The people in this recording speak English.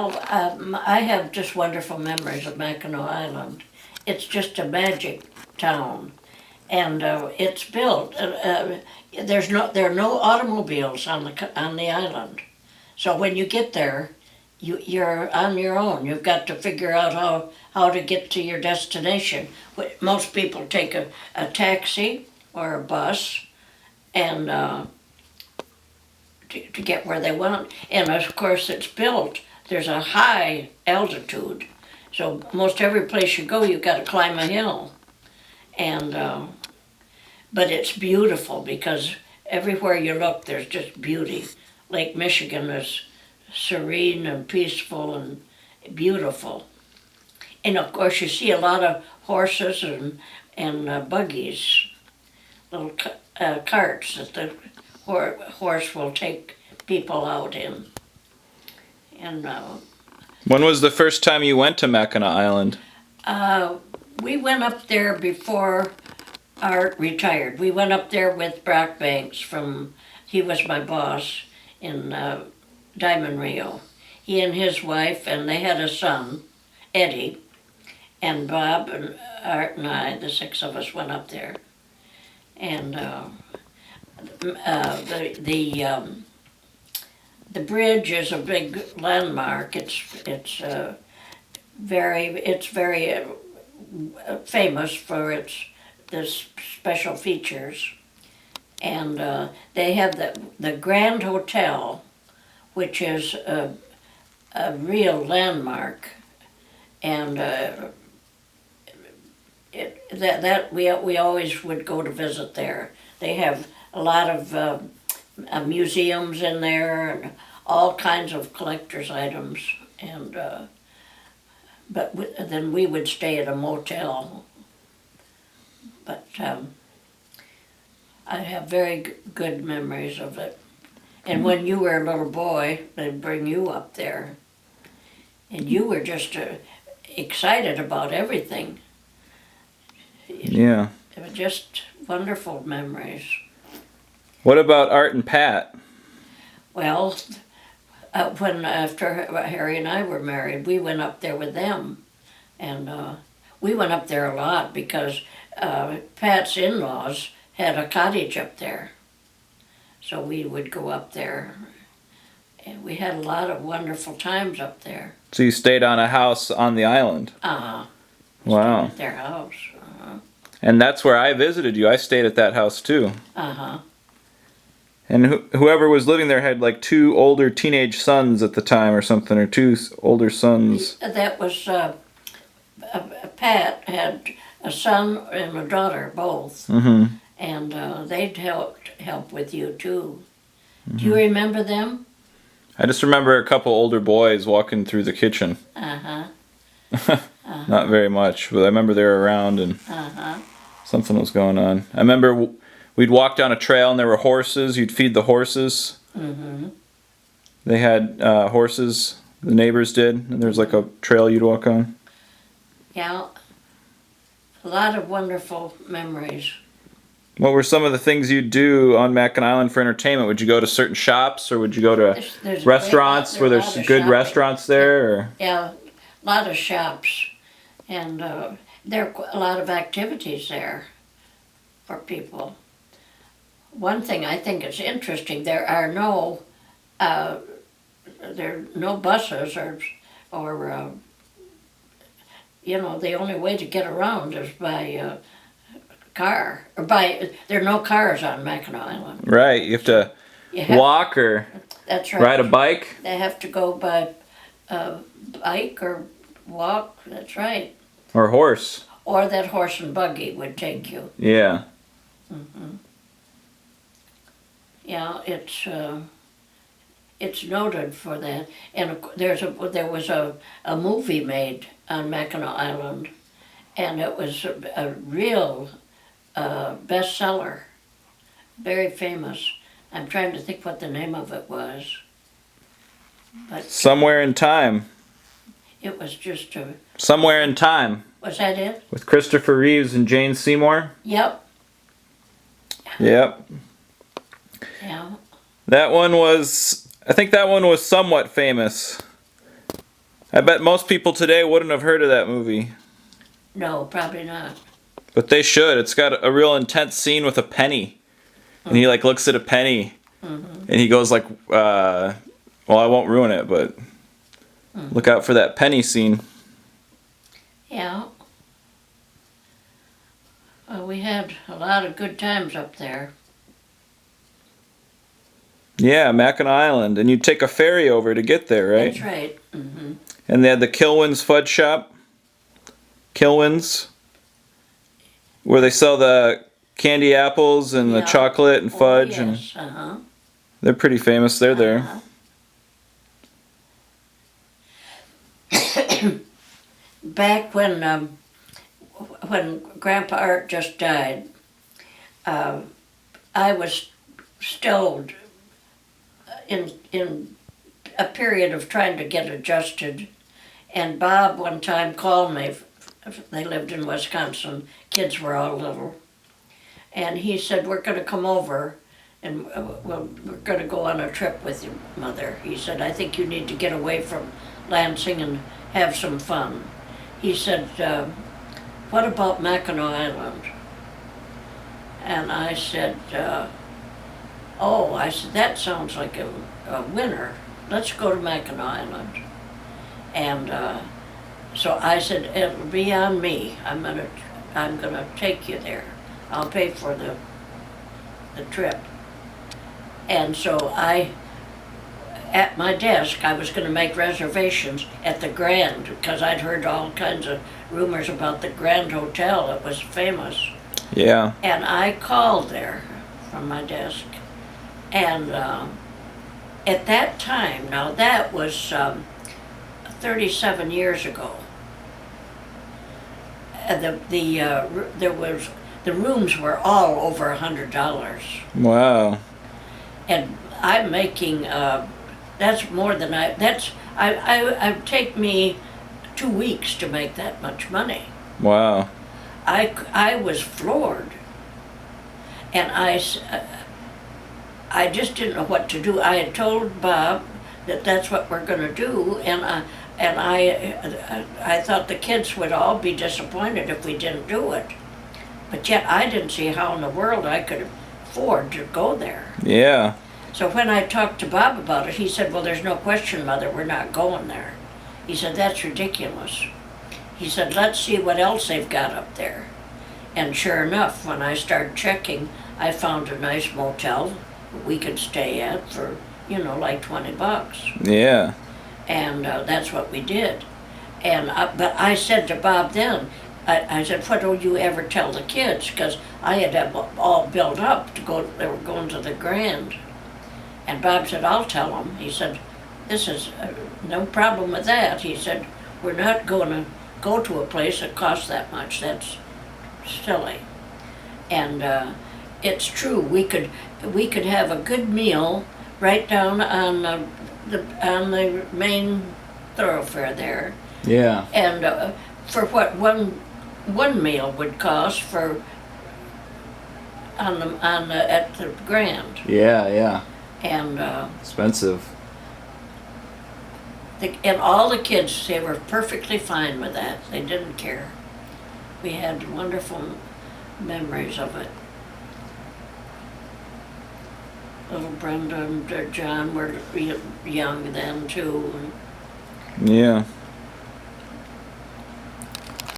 I have just wonderful memories of Mackinaw Island. It's just a magic town, and it's built. There are no automobiles on the island, so when you get there, you're on your own. You've got to figure out how to get to your destination. Most people take a taxi or a bus, and to get where they want. And of course, it's built. There's a high altitude, so most every place you go, you've got to climb a hill. And but it's beautiful because everywhere you look, there's just beauty. Lake Michigan is serene and peaceful and beautiful. And of course, you see a lot of horses and buggies, little carts that the horse will take people out in. And When was the first time you went to Mackinac Island? we went up there before Art retired. We went up there with Brock Banks he was my boss in Diamond Rio. He and his wife, and they had a son, Eddie, and Bob and Art and I, the six of us went up there. And the bridge is a big landmark. It's very famous for the special features, and they have the Grand Hotel, which is a real landmark, and we always would go to visit there. They have a lot of museums in there and all kinds of collector's items, and then we would stay at a motel. But I have very good memories of it. And when you were a little boy, they'd bring you up there, and you were just excited about everything. Yeah. It was just wonderful memories. What about Art and Pat? Well, after Harry and I were married, we went up there with them, and we went up there a lot because Pat's in-laws had a cottage up there, so we would go up there, and we had a lot of wonderful times up there. So you stayed on a house on the island? Stayed Wow. at their house. And that's where I visited you. I stayed at that house too. And whoever was living there had like two older teenage sons at the time or something, or two older sons. That was, Pat had a son and a daughter, both. Mm-hmm. And they'd help with you too. Mm-hmm. Do you remember them? I just remember a couple older boys walking through the kitchen. Not very much, but I remember they were around and something was going on. I remember we'd walk down a trail and there were horses. You'd feed the horses. Mm-hmm. They had horses, the neighbors did, and there was like a trail you'd walk on. Yeah, a lot of wonderful memories. What were some of the things you'd do on Mackinac Island for entertainment? Would you go to certain shops, or would you go to restaurants where there's good restaurants there? Or? Yeah, a lot of shops, and there are a lot of activities there for people. One thing I think is interesting: there are no buses or the only way to get around is by car, or there are no cars on Mackinac Island. Right, you have to walk or that's right. Ride a bike. They have to go by bike or walk, that's right. Or horse. Or that horse and buggy would take you. Yeah. Mm-hmm. Yeah, it's noted for that. And there was a movie made on Mackinac Island, and it was a real bestseller, very famous. I'm trying to think what the name of it was. But Somewhere in Time. it was just Somewhere in Time. Was that it? With Christopher Reeves and Jane Seymour. Yep. Yep. Yeah. I think that one was somewhat famous. I bet most people today wouldn't have heard of that movie. No, probably not. But they should. It's got a real intense scene with a penny. And he like looks at a penny and he goes like, well, I won't ruin it, but look out for that penny scene. Yeah. We had a lot of good times up there. Yeah, Mackinac Island. And you'd take a ferry over to get there, right? That's right. Mm-hmm. And they had the Kilwins Fudge Shop. Kilwins. Where they sell the candy apples and the chocolate and fudge. Oh, yes. Uh-huh. And they're pretty famous. They're there. Back when Grandpa Art just died, I was still in a period of trying to get adjusted, and Bob one time called me. They lived in Wisconsin. Kids were all little, and he said, "We're going to come over, and we're going to go on a trip with your mother." He said, "I think you need to get away from Lansing and have some fun." He said, "What about Mackinaw Island?" And I said, "Oh," I said, "that sounds like a winner. Let's go to Mackinaw Island." And so I said, "It'll be on me. I'm gonna take you there. I'll pay for the trip." And so at my desk, I was going to make reservations at the Grand, because I'd heard all kinds of rumors about the Grand Hotel. It was famous. Yeah. And I called there from my desk. And at that time, now that was 37 years ago, the rooms were all over $100. Wow. And I'm making, that's more than it take me 2 weeks to make that much money. Wow. I was floored. And I just didn't know what to do. I had told Bob that that's what we're going to do, and I thought the kids would all be disappointed if we didn't do it. But yet I didn't see how in the world I could afford to go there. Yeah. So when I talked to Bob about it, he said, "Well, there's no question, Mother, we're not going there." He said, "That's ridiculous." He said, "Let's see what else they've got up there." And sure enough, when I started checking, I found a nice motel we could stay at for, like $20. Yeah. And that's what we did. And but I said to Bob then, I said, "What do you ever tell the kids?" Because I had them all built up to go. They were going to the Grand. And Bob said, "I'll tell them." He said, "This is no problem with that." He said, "We're not going to go to a place that costs that much. That's silly." And it's true. We could have a good meal right down on the main thoroughfare there. Yeah. And for what one meal would cost for at the Grand. Yeah, yeah. And Expensive. and all the kids, they were perfectly fine with that. They didn't care. We had wonderful memories of it. Little Brenda and John were young then too. Yeah.